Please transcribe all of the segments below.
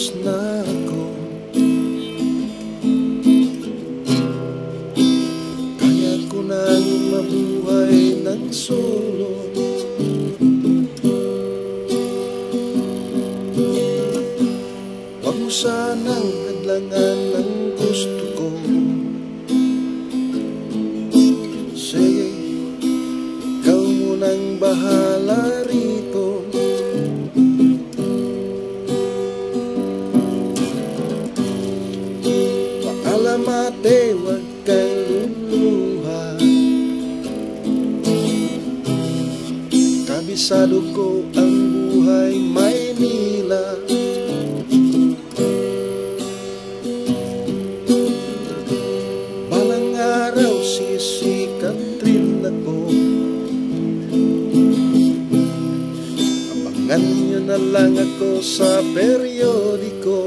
Tapos na ako, kaya ko nang mabuhay ng solo. Huwag mo sanang hadlangan ng gusto ko. Sige, ikaw munang bahala rito. Paalam ate, huwag kang luluha. Kabisado ko ang buhay Maynila. Balang araw sisikat rin ako. Abangan nyo na lang ako sa periodiko.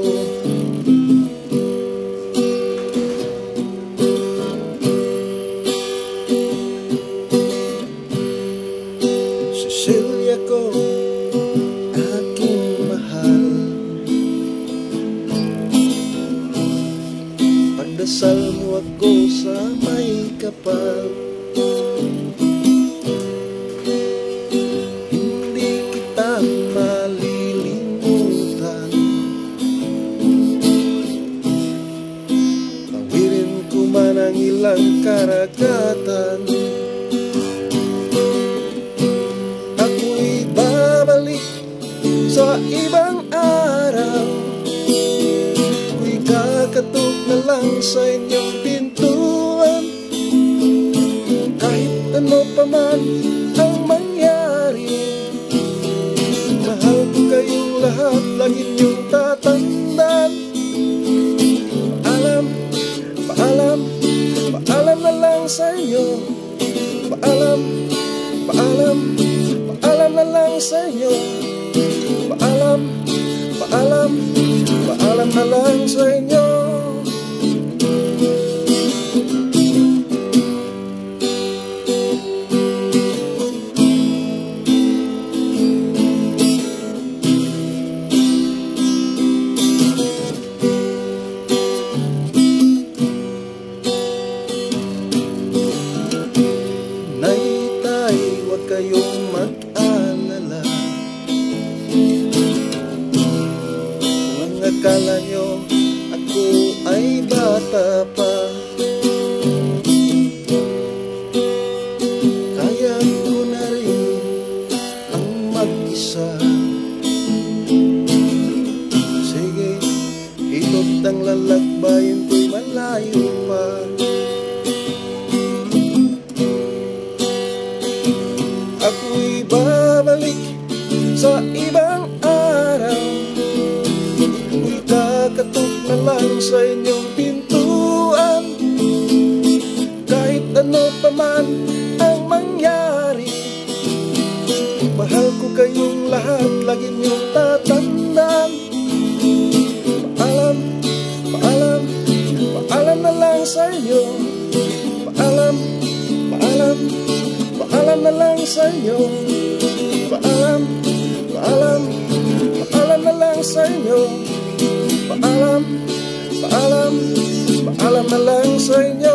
Cecilia ko, aking mahal, pagdasal mo ako sa may kapal. Hindi kita malilimutan, tawirin ko man ang ilang karagatan. Sa ibang araw, ako'y kakatok na lang sa inyong pintuan. Kahit ano pa man ang mangyari, mahal ko kayong lahat, lagi niyong tatandaan. Paalam, paalam, paalam na lang sa inyo. Paalam, paalam, paalam na lang sa inyo. Paalam, paalam, paalam na lang sa inyo. Naitay, huwag kayong mag-alala. Akala nyo ako ay bata pa, kaya ko na rin ang mag-isa. Sige, ito't ang lalakbayin ko'y malayo pa. Ako'y babalik sa ibang araw, kakatok na lang sa inyong pintuan. Kahit ano pa man ang mangyari, mahal ko kayong lahat, lagi niyong tatandaan. Paalam, paalam, paalam na lang sa inyo. Paalam, paalam, paalam na lang sa inyo. Paalam, paalam, paalam na lang sa inyo. Paalam, paalam, paalam na lang sa inyo.